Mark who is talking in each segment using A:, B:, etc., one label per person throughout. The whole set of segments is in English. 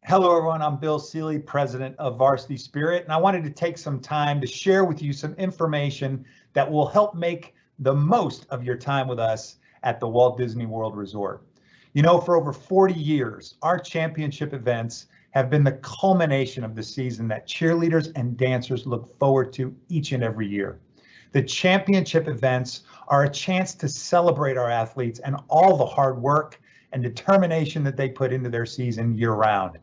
A: Hello, everyone. I'm Bill Seeley, president of Varsity Spirit, and I wanted to take some time to share with you some information that will help make the most of your time with us at the Walt Disney World Resort. You know, for over 40 years, our championship events have been the culmination of the season that cheerleaders and dancers look forward to each and every year. The championship events are a chance to celebrate our athletes and all the hard work and determination that they put into their season year-round.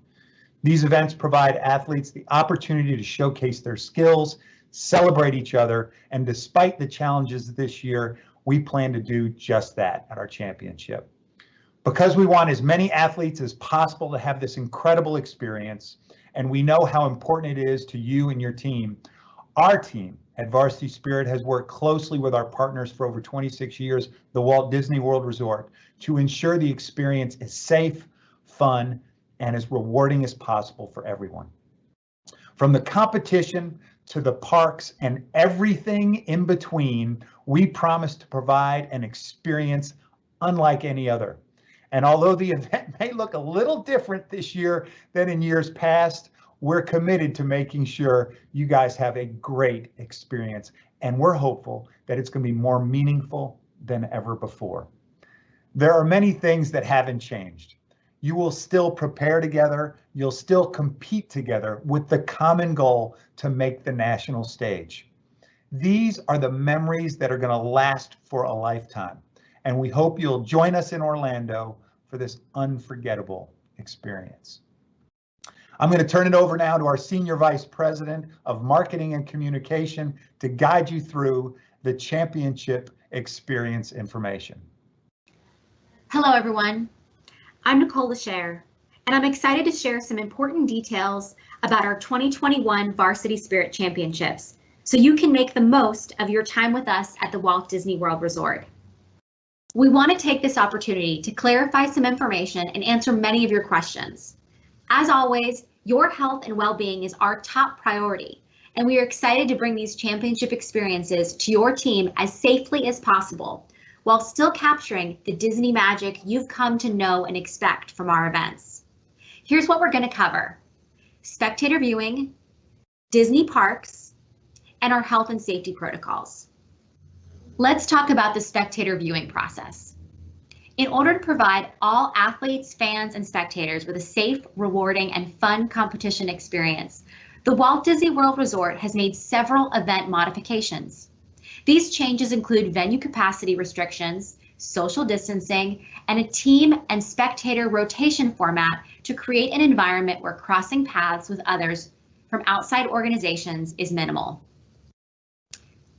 A: These events provide athletes the opportunity to showcase their skills, celebrate each other, and despite the challenges this year, we plan to do just that at our championship. Because we want as many athletes as possible to have this incredible experience, and we know how important it is to you and your team, our team at Varsity Spirit has worked closely with our partners for over 26 years, the Walt Disney World Resort, to ensure the experience is safe, fun, and as rewarding as possible for everyone. From the competition to the parks and everything in between, we promise to provide an experience unlike any other. And although the event may look a little different this year than in years past, we're committed to making sure you guys have a great experience. And we're hopeful that it's going to be more meaningful than ever before. There are many things that haven't changed. You will still prepare together, you'll still compete together with the common goal to make the national stage. These are the memories that are going to last for a lifetime, and we hope you'll join us in Orlando for this unforgettable experience. I'm going to turn it over now to our Senior Vice President of Marketing and Communication to guide you through the championship experience information.
B: Hello, everyone. I'm Nicole Lachère, and I'm excited to share some important details about our 2021 Varsity Spirit Championships, so you can make the most of your time with us at the Walt Disney World Resort. We want to take this opportunity to clarify some information and answer many of your questions. As always, your health and well-being is our top priority, and we are excited to bring these championship experiences to your team as safely as possible, while still capturing the Disney magic you've come to know and expect from our events. Here's what we're going to cover: spectator viewing, Disney parks, and our health and safety protocols. Let's talk about the spectator viewing process. In order to provide all athletes, fans, and spectators with a safe, rewarding, and fun competition experience, the Walt Disney World Resort has made several event modifications. These changes include venue capacity restrictions, social distancing, and a team and spectator rotation format to create an environment where crossing paths with others from outside organizations is minimal.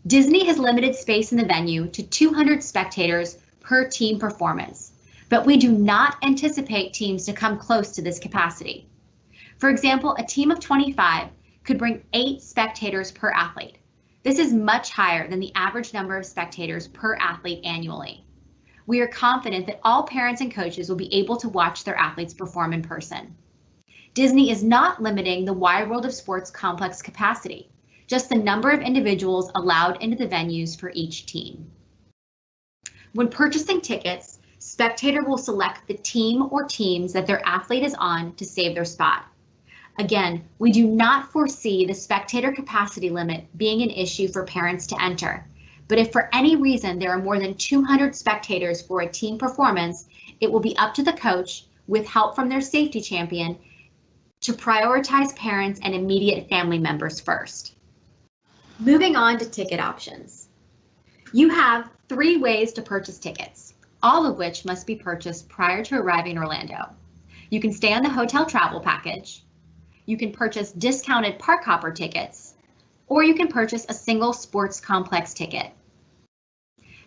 B: Disney has limited space in the venue to 200 spectators per team performance, but we do not anticipate teams to come close to this capacity. For example, a team of 25 could bring 8 spectators per athlete. This is much higher than the average number of spectators per athlete annually. We are confident that all parents and coaches will be able to watch their athletes perform in person. Disney is not limiting the Wide World of Sports complex capacity, just the number of individuals allowed into the venues for each team. When purchasing tickets, spectator will select the team or teams that their athlete is on to save their spot. Again, we do not foresee the spectator capacity limit being an issue for parents to enter, but if for any reason there are more than 200 spectators for a team performance, it will be up to the coach, with help from their safety champion, to prioritize parents and immediate family members first. Moving on to ticket options. You have 3 ways to purchase tickets, all of which must be purchased prior to arriving in Orlando. You can stay on the hotel travel package, you can purchase discounted park hopper tickets, or you can purchase a single sports complex ticket.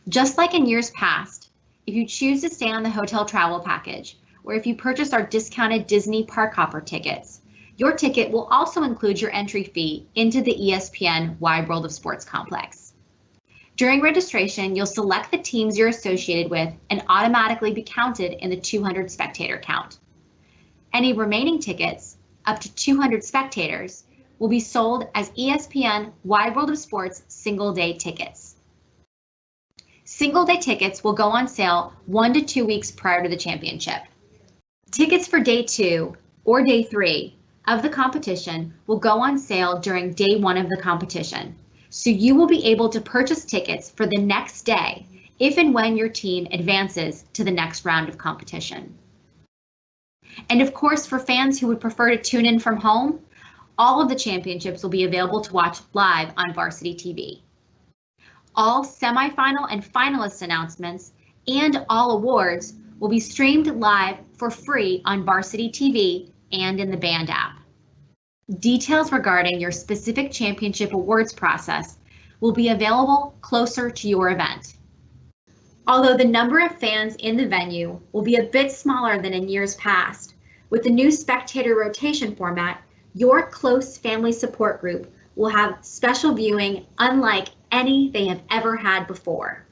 B: Just like in years past, if you choose to stay on the hotel travel package, or if you purchase our discounted Disney park hopper tickets, your ticket will also include your entry fee into the ESPN Wide World of Sports complex. During registration, you'll select the teams you're associated with and automatically be counted in the 200 spectator count. Any remaining tickets, up to 200 spectators, will be sold as ESPN Wide World of Sports single-day tickets. Single-day tickets will go on sale 1 to 2 weeks prior to the championship. Tickets for day 2 or day 3 of the competition will go on sale during day 1 of the competition. So you will be able to purchase tickets for the next day if and when your team advances to the next round of competition. And of course, for fans who would prefer to tune in from home, all of the championships will be available to watch live on Varsity TV. All semifinal and finalist announcements and all awards will be streamed live for free on Varsity TV and in the Band app. Details regarding your specific championship awards process will be available closer to your event. Although the number of fans in the venue will be a bit smaller than in years past, with the new spectator rotation format, your close family support group will have special viewing unlike any they have ever had before.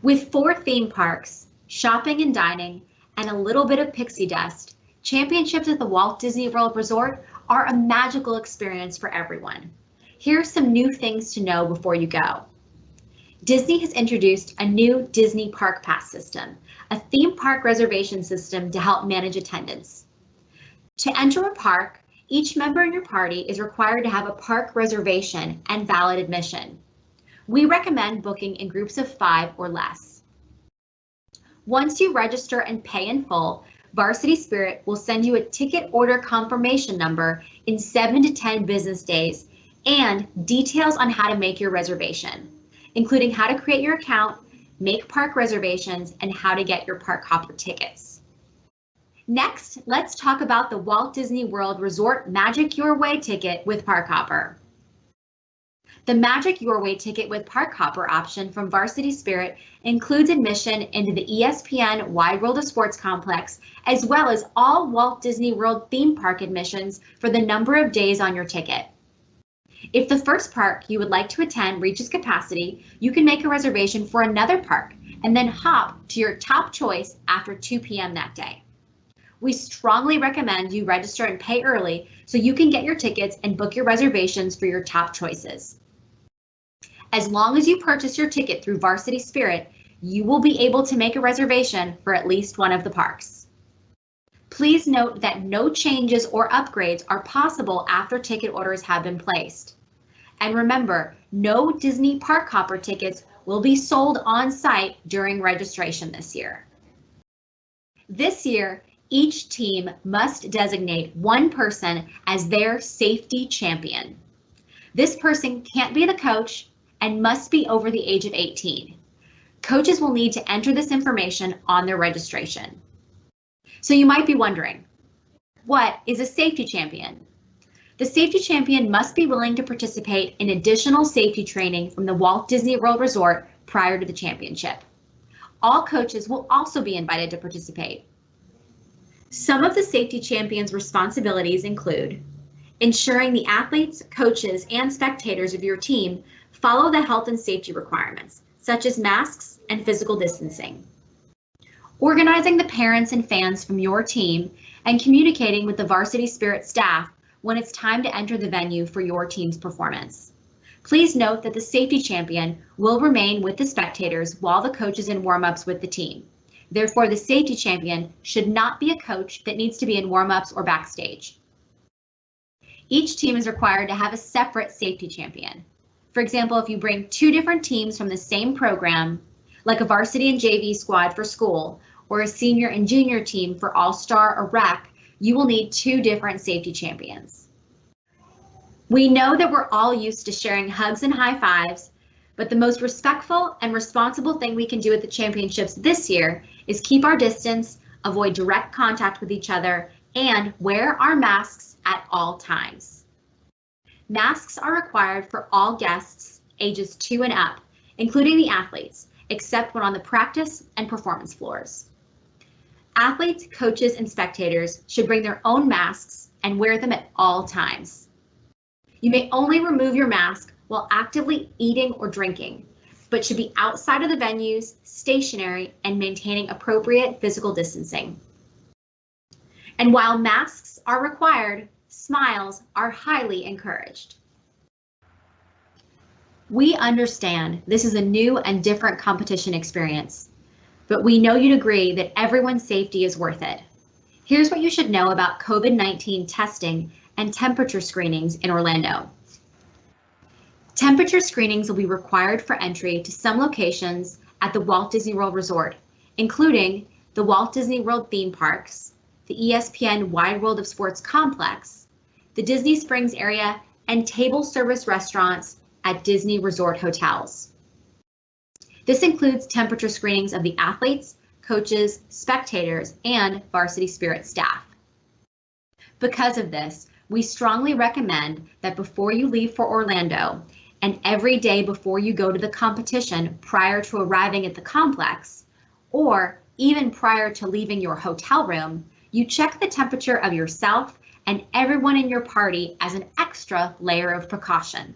B: With 4 theme parks, shopping and dining, and a little bit of pixie dust, championships at the Walt Disney World Resort are a magical experience for everyone. Here are some new things to know before you go. Disney has introduced a new Disney Park Pass system, a theme park reservation system to help manage attendance. To enter a park, each member in your party is required to have a park reservation and valid admission. We recommend booking in groups of 5 or less. Once you register and pay in full, Varsity Spirit will send you a ticket order confirmation number in 7 to 10 business days and details on how to make your reservation, including how to create your account, make park reservations, and how to get your park hopper tickets. Next, let's talk about the Walt Disney World Resort Magic Your Way ticket with Park Hopper. The Magic Your Way ticket with Park Hopper option from Varsity Spirit includes admission into the ESPN Wide World of Sports complex, as well as all Walt Disney World theme park admissions for the number of days on your ticket. If the first park you would like to attend reaches capacity, you can make a reservation for another park and then hop to your top choice after 2 p.m. that day. We strongly recommend you register and pay early so you can get your tickets and book your reservations for your top choices. As long as you purchase your ticket through Varsity Spirit, you will be able to make a reservation for at least one of the parks. Please note that no changes or upgrades are possible after ticket orders have been placed. And remember, no Disney Park Hopper tickets will be sold on site during registration this year. This year, each team must designate one person as their safety champion. This person can't be the coach and must be over the age of 18. Coaches will need to enter this information on their registration. So you might be wondering, what is a safety champion? The safety champion must be willing to participate in additional safety training from the Walt Disney World Resort prior to the championship. All coaches will also be invited to participate. Some of the safety champion's responsibilities include ensuring the athletes, coaches, and spectators of your team follow the health and safety requirements, such as masks and physical distancing. Organizing the parents and fans from your team and communicating with the Varsity Spirit staff when it's time to enter the venue for your team's performance. Please note that the safety champion will remain with the spectators while the coach is in warm-ups with the team. Therefore, the safety champion should not be a coach that needs to be in warm-ups or backstage. Each team is required to have a separate safety champion. For example, if you bring 2 different teams from the same program, like a varsity and JV squad for school, or a senior and junior team for All-Star or Rec, you will need 2 different safety champions. We know that we're all used to sharing hugs and high fives, but the most respectful and responsible thing we can do at the championships this year is keep our distance, avoid direct contact with each other, and wear our masks at all times. Masks are required for all guests ages 2 and up, including the athletes, except when on the practice and performance floors. Athletes, coaches, and spectators should bring their own masks and wear them at all times. You may only remove your mask while actively eating or drinking, but should be outside of the venues, stationary, and maintaining appropriate physical distancing. And while masks are required, smiles are highly encouraged. We understand this is a new and different competition experience, but we know you'd agree that everyone's safety is worth it. Here's what you should know about COVID-19 testing and temperature screenings in Orlando. Temperature screenings will be required for entry to some locations at the Walt Disney World Resort, including the Walt Disney World theme parks, the ESPN Wide World of Sports complex, the Disney Springs area, and table service restaurants at Disney Resort hotels. This includes temperature screenings of the athletes, coaches, spectators, and Varsity Spirit staff. Because of this, we strongly recommend that before you leave for Orlando and every day before you go to the competition prior to arriving at the complex, or even prior to leaving your hotel room, you check the temperature of yourself and everyone in your party as an extra layer of precaution.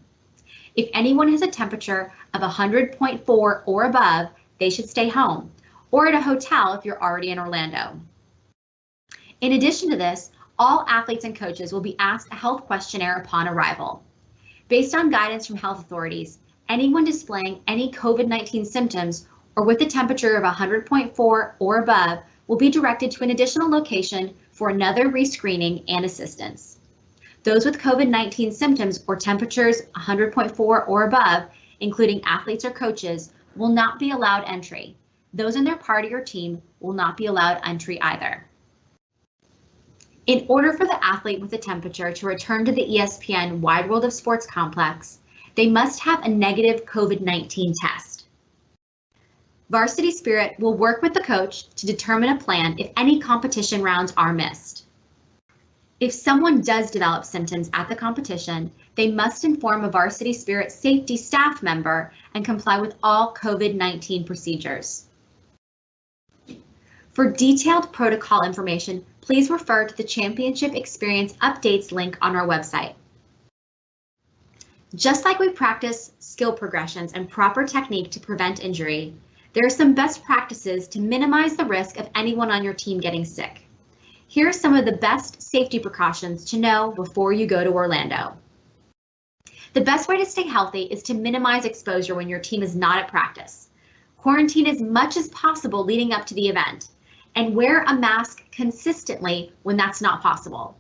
B: If anyone has a temperature of 100.4 or above, they should stay home, or at a hotel if you're already in Orlando. In addition to this, all athletes and coaches will be asked a health questionnaire upon arrival. Based on guidance from health authorities, anyone displaying any COVID-19 symptoms or with a temperature of 100.4 or above will be directed to an additional location for another rescreening and assistance. Those with COVID-19 symptoms or temperatures 100.4 or above, including athletes or coaches, will not be allowed entry. Those in their party or team will not be allowed entry either. In order for the athlete with a temperature to return to the ESPN Wide World of Sports complex, they must have a negative COVID-19 test. Varsity Spirit will work with the coach to determine a plan if any competition rounds are missed. If someone does develop symptoms at the competition, they must inform a Varsity Spirit safety staff member and comply with all COVID-19 procedures. For detailed protocol information, please refer to the Championship Experience Updates link on our website. Just like we practice skill progressions and proper technique to prevent injury, there are some best practices to minimize the risk of anyone on your team getting sick. Here are some of the best safety precautions to know before you go to Orlando. The best way to stay healthy is to minimize exposure when your team is not at practice. Quarantine as much as possible leading up to the event, and wear a mask consistently when that's not possible.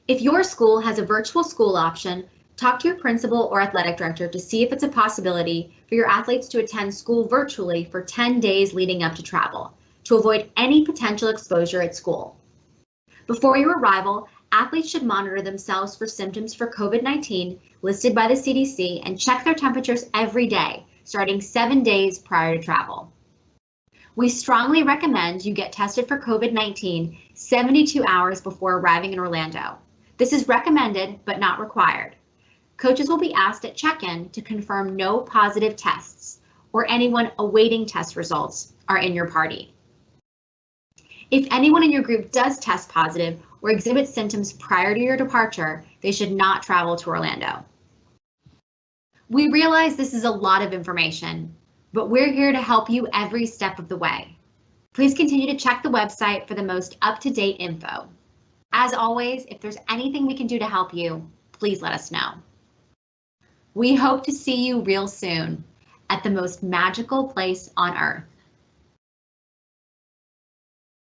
B: If your school has a virtual school option, talk to your principal or athletic director to see if it's a possibility for your athletes to attend school virtually for 10 days leading up to travel, to avoid any potential exposure at school. Before your arrival, athletes should monitor themselves for symptoms for COVID-19 listed by the CDC and check their temperatures every day, starting 7 days prior to travel. We strongly recommend you get tested for COVID-19 72 hours before arriving in Orlando. This is recommended but not required. Coaches will be asked at check-in to confirm no positive tests or anyone awaiting test results are in your party. If anyone in your group does test positive or exhibit symptoms prior to your departure, they should not travel to Orlando. We realize this is a lot of information, but we're here to help you every step of the way. Please continue to check the website for the most up-to-date info. As always, if there's anything we can do to help you, please let us know. We hope to see you real soon at the most magical place on earth.